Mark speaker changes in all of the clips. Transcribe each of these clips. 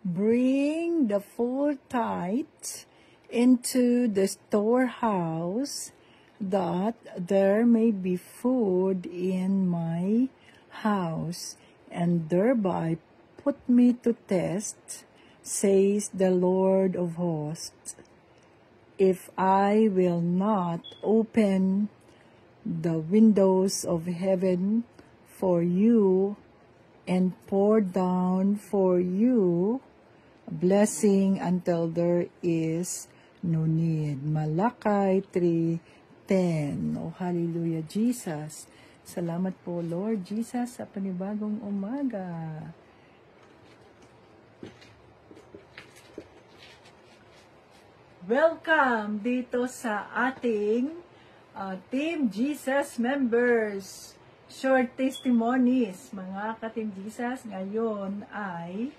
Speaker 1: bring the full tithe into the storehouse, that there may be food in my house, and thereby put me to test, says the Lord of hosts, if I will not open the windows of heaven for you and pour down for you a blessing until there is no need. Malakay 3:10. Oh, hallelujah, Jesus. Salamat po, Lord Jesus, sa panibagong umaga. Welcome dito sa ating Team Jesus members. Short testimonies, mga ka-Team Jesus. Ngayon ay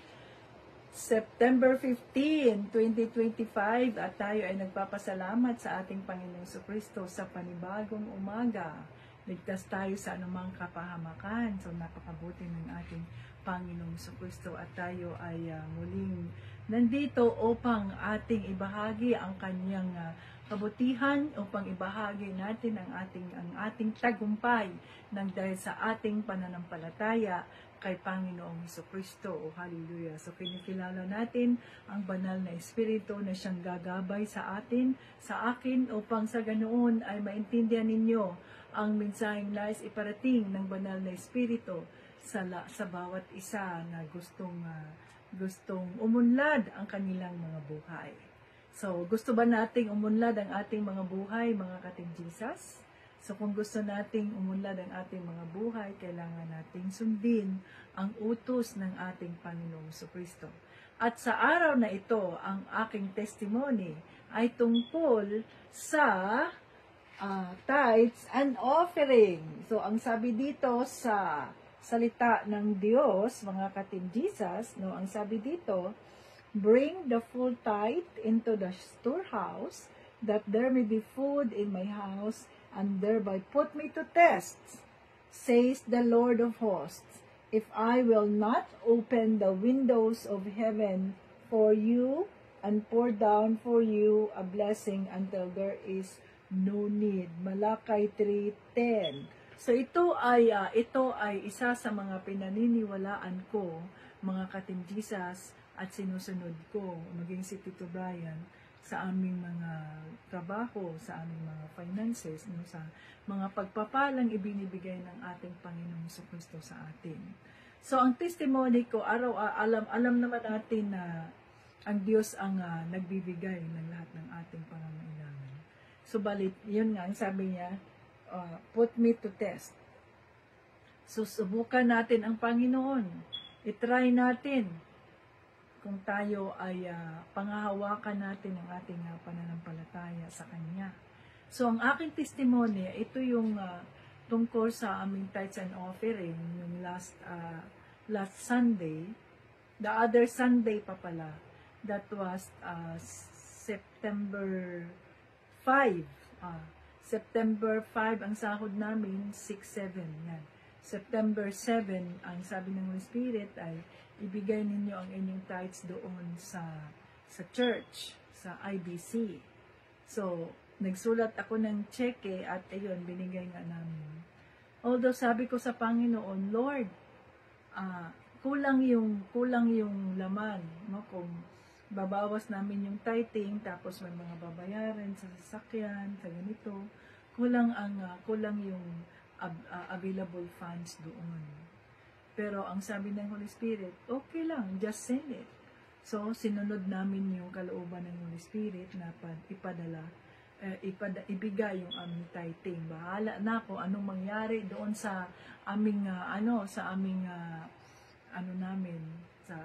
Speaker 1: September 15, 2025 at tayo ay nagpapasalamat sa ating Panginoong Jesucristo sa panibagong umaga. Ligtas tayo sa anumang kapahamakan. So napakabuti ng ating Panginoong Jesucristo at tayo ay muling nandito upang ating ibahagi ang kanyang kabutihan, upang ibahagi natin ang ating tagumpay ng dahil sa ating pananampalataya kay Panginoong Jesucristo. Oh, hallelujah. So kinikilala natin ang banal na Espiritu na siyang gagabay sa atin, sa akin, upang sa ganoon ay maintindihan ninyo ang mensaheng nais iparating ng banal na Espiritu sa bawat isa na gustong umunlad ang kanilang mga buhay. So, gusto ba nating umunlad ang ating mga buhay, mga ka-Team Jesus? So, kung gusto nating umunlad ang ating mga buhay, kailangan nating sundin ang utos ng ating Panginoong Jesucristo. At sa araw na ito, ang aking testimony ay tungkol sa tithes and offering. So, ang sabi dito sa salita ng Diyos, mga ka-Team Jesus, no, ang sabi dito, bring the full tithe into the storehouse, that there may be food in my house, and thereby put me to test, says the Lord of hosts, if I will not open the windows of heaven for you, and pour down for you a blessing until there is no need. Malakay 3:10. So ito ay isa sa mga pinaniniwalaan ko, mga ka-Team Jesus, at sinusunod ko, maging si Tito Brian, sa aming mga trabaho, sa aming mga finances, no, sa mga pagpapalang ibinibigay ng ating Panginoong Jesucristo sa atin. So ang testimony ko, alam naman natin na ang Diyos ang nagbibigay ng lahat ng ating pangangailangan. Subalit, yun nga, ang sabi niya, put me to test. So, subukan natin ang Panginoon. I-try natin kung tayo ay panghahawakan natin ang ating pananampalataya sa Kanya. So, ang aking testimony, ito yung tungkol sa aming tithes and offering, yung last Sunday, the other Sunday pa pala, that was September 5. September 5, ang sahod namin, 6-7. Yan. September 7, ang sabi ng Holy Spirit ay, ibigay ninyo ang inyong tithes doon sa church, sa IBC. So, nagsulat ako ng cheque at ayun, binigay nga namin. Although sabi ko sa Panginoon, Lord, kulang yung laman, no? Kung babawas namin yung tithing, tapos may mga babayaran sa sasakyan, sa ganito, kulang yung available funds doon. Pero ang sabi ng Holy Spirit, okay lang, just send it. So, sinunod namin yung kalooban ng Holy Spirit na ibigay yung aming tithing. Bahala na kung anong mangyari doon sa aming, sa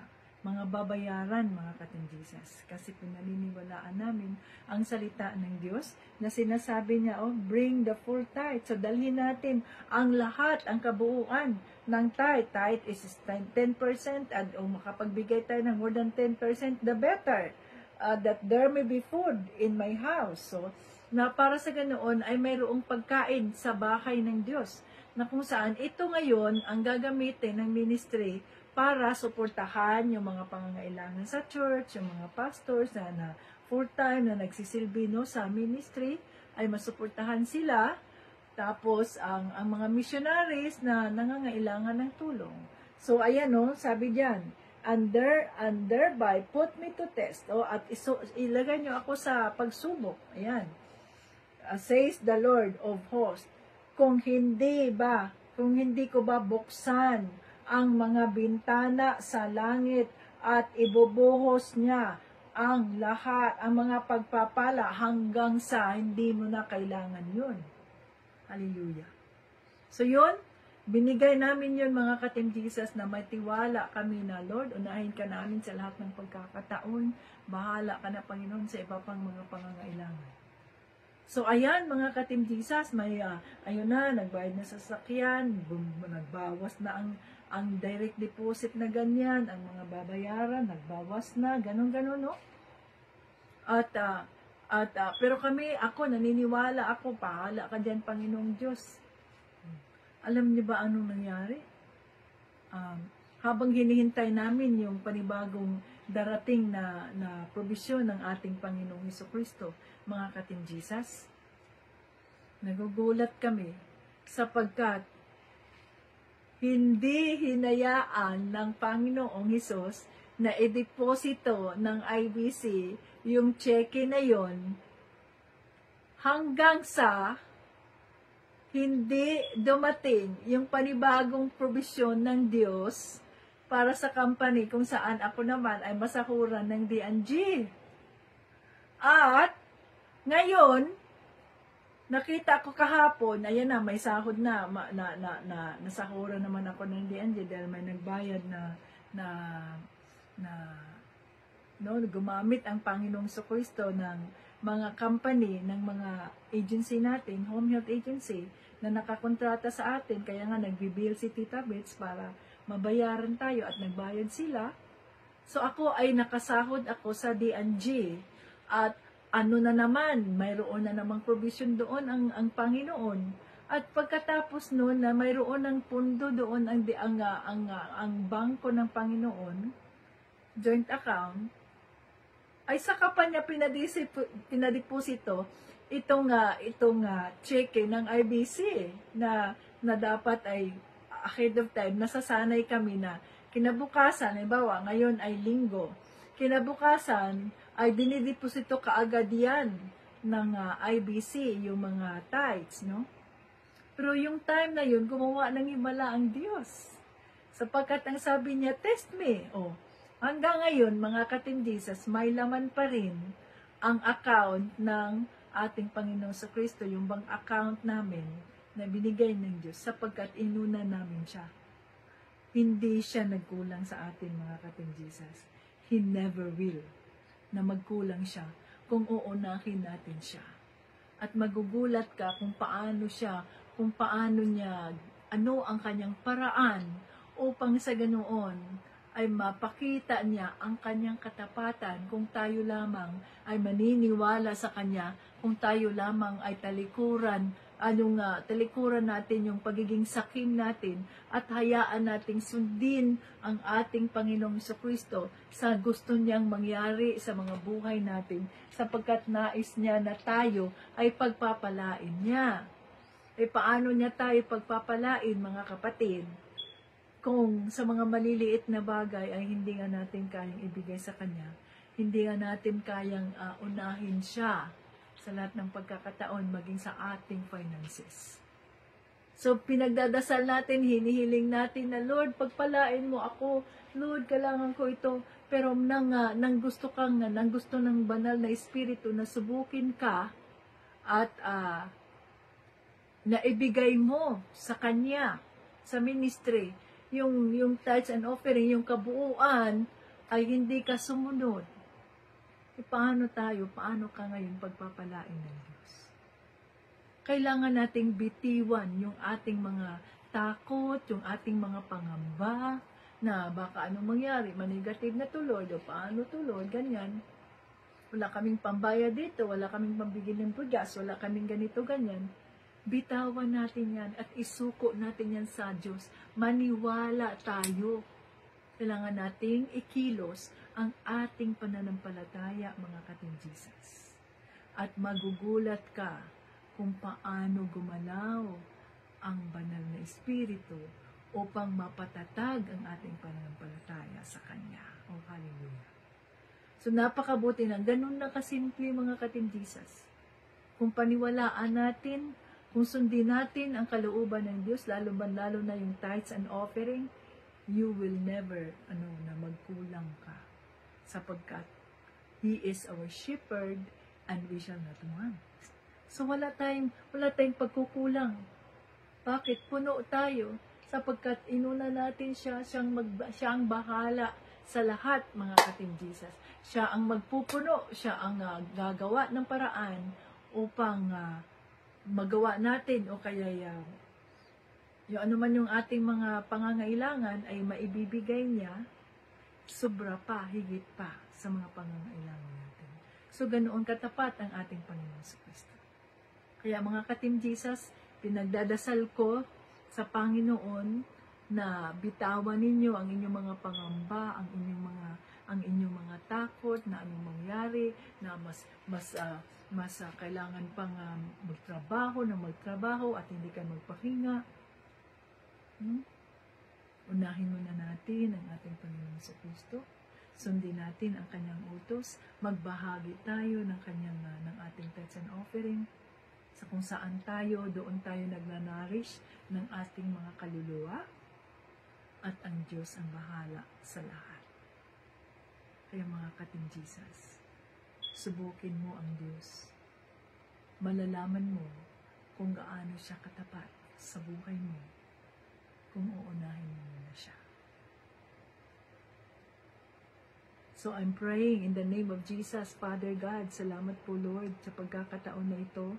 Speaker 1: mga babayaran, mga ka-Team Jesus. Kasi pinaniniwalaan namin ang salita ng Diyos na sinasabi niya, bring the full tithe. So, dalhin natin ang lahat, ang kabuuan ng tithe. Tithe is 10%, at makapagbigay tayo ng more than 10%, the better. That there may be food in my house. So, na para sa ganoon ay mayroong pagkain sa bahay ng Diyos. na kung saan ito ngayon ang gagamitin ng ministry para suportahan yung mga pangangailangan sa church, yung mga pastors na full-time na nagsisilbi no, sa ministry, ay masuportahan sila. Tapos, ang mga missionaries na nangangailangan ng tulong. So, ayan no, sabi diyan, and thereby put me to test. At ilagay nyo ako sa pagsubok. Ayan. Says the Lord of hosts, kung hindi ko ba buksan ang mga bintana sa langit at ibubuhos niya ang lahat, ang mga pagpapala hanggang sa hindi mo na kailangan yun. Hallelujah. So yun, binigay namin yun mga ka-Team Jesus na may tiwala kami na Lord, unahin ka namin sa lahat ng pagkakataon, bahala ka na Panginoon sa iba pang mga pangangailangan. So ayan mga ka-Team Jesus, may ayun na, nagbayad na sa sasakyan, nagbawas na ang direct deposit na ganyan, ang mga babayaran, nagbawas na, ganun-ganun, no? Pero ako, naniniwala ako, pahala ka dyan, Panginoong Diyos. Alam niyo ba anong nangyari? Habang hinihintay namin yung panibagong darating na probisyon ng ating Panginoong Jesucristo, mga ka-Team Jesus, nagugulat kami sapagkat hindi hinayaan ng Panginoong Hesus na i-deposito ng IBC yung cheque na yon hanggang sa hindi dumating yung panibagong probisyon ng Diyos para sa company kung saan ako naman ay masahuran ng D&G. At ngayon, nakita ko kahapon, ayan na, may sahod na, nasahuran naman ako ng D&G dahil may nagbayad gumamit ang Panginoong Jesucristo ng mga company, ng mga agency natin, home health agency, na nakakontrata sa atin, kaya nga nagbibill si Tita Bits para mabayaran tayo at nagbayad sila. So ako ay nakasahod ako sa D&G at ano na naman, mayroon na namang provision doon ang Panginoon. At pagkatapos noon na mayroon ng pundo doon ang bangko ng Panginoon, joint account, ay saka pa niya pinadeposito itong cheque ng IBC na dapat ay ahead of time, nasasanay kami na kinabukasan, halimbawa ngayon ay linggo, kinabukasan ay dinideposito kaagad yan ng IBC, yung mga tithes, no? Pero yung time na yun, gumawa ng himala ang Diyos. Sapagkat ang sabi niya, test me. Hanggang ngayon, mga ka-Team Jesus, may laman pa rin ang account ng ating Panginoong Jesucristo, yung bank account namin na binigay ng Diyos sapagkat inuna namin siya. Hindi siya nagkulang sa atin, mga ka-Team Jesus. He never will na magkulang siya kung uunahin natin siya. At magugulat ka kung paano niya, ano ang kanyang paraan upang sa ganoon ay mapakita niya ang kanyang katapatan kung tayo lamang ay maniniwala sa kanya, kung tayo lamang ay talikuran natin yung pagiging sakim natin at hayaan nating sundin ang ating Panginoong Jesucristo sa gusto niyang mangyari sa mga buhay natin sapagkat nais niya na tayo ay pagpapalain niya. Paano niya tayo pagpapalain, mga kapatid? Kung sa mga maliliit na bagay ay hindi nga natin kayang ibigay sa Kanya, hindi nga natin kayang unahin siya sa lahat ng pagkakataon, maging sa ating finances. So, pinagdadasal natin, hinihiling natin na, Lord, pagpalain mo ako. Lord, kailangan ko ito. Pero nang gusto ng banal na espiritu na subukin ka at naibigay mo sa Kanya, sa ministry, yung tithes and offering, yung kabuuan, ay hindi ka sumunod. Paano ka ngayon pagpapalain ng Diyos? Kailangan nating bitiwan yung ating mga takot, yung ating mga pangamba, na baka anong mangyari, manigative na tuloy, o paano tuloy, ganyan. Wala kaming pambayad dito, wala kaming pambigil ng bigas, wala kaming ganito, ganyan. Bitawan natin yan at isuko natin yan sa Diyos. Maniwala tayo. Kailangan nating ikilos ang ating pananampalataya, mga ka-Team Jesus. At magugulat ka kung paano gumalaw ang banal na Espiritu upang mapatatag ang ating pananampalataya sa Kanya. Oh, hallelujah. So, napakabuti na. Ganun na kasimple, mga ka-Team Jesus. Kung paniwalaan natin, kung sundin natin ang kalooban ng Diyos, lalo na yung tithes and offering, you will never, na magkulang ka. Sapagkat He is our shepherd and we shall not want. So, wala tayong pagkukulang. Bakit? Puno tayo. Sapagkat inuna natin siya, siya ang bahala sa lahat, mga ka-Team Jesus. Siya ang magpupuno, siya ang gagawa ng paraan upang magawa natin o kaya yung anuman yung ating mga pangangailangan ay maibibigay niya sobra pa, higit pa sa mga pangangailangan natin. So, ganoon katapat ang ating Panginoon sa Kristo. Kaya mga ka-Team Jesus, pinagdadasal ko sa Panginoon na bitawan ninyo ang inyong mga pangamba, ang inyong mga takot na anong mangyari, na mas kailangan pang magtrabaho at hindi ka magpahinga. Unahin muna natin ang ating Panginoon sa Kristo. Sundin natin ang kanyang utos. Magbahagi tayo ng ating tithes and offering. Sa kung saan tayo, doon tayo nagnanarish ng ating mga kaluluwa. At ang Diyos ang bahala sa lahat. Kaya mga ka-Team Jesus, subukin mo ang Diyos. Malalaman mo kung gaano siya katapat sa buhay mo kung uunahin mo na siya. So I'm praying in the name of Jesus, Father God, salamat po Lord sa pagkakataon na ito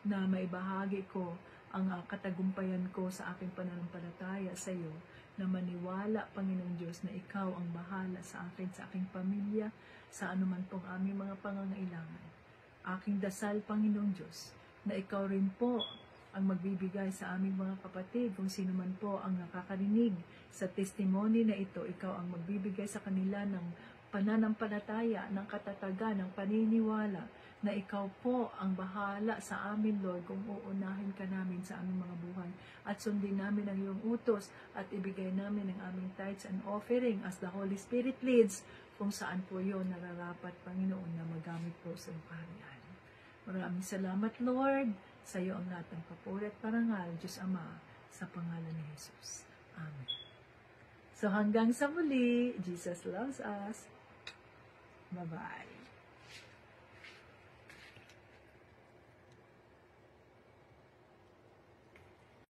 Speaker 1: na maibahagi ko ang katagumpayan ko sa aking pananampalataya sa iyo, na maniwala, Panginoong Diyos, na ikaw ang bahala sa akin, sa aking pamilya, sa anuman pong aming mga pangangailangan. Aking dasal, Panginoong Diyos, na ikaw rin po ang magbibigay sa aming mga kapatid, kung sino man po ang nakakarinig sa testimony na ito, ikaw ang magbibigay sa kanila ng pananampalataya, ng katatagan, ng paniniwala, na ikaw po ang bahala sa amin, Lord, kung uunahin ka namin sa aming mga buhay, at sundin namin ang iyong utos, at ibigay namin ang aming tithes and offering as the Holy Spirit leads, kung saan po yun nararapat, Panginoon, na magamit po sa kaharian. Maraming salamat, Lord. Sa iyo ang lahat ng papuri at parangal, Diyos Ama, sa pangalan ni Jesus. Amen. So hanggang sa muli, Jesus loves us. Bye-bye.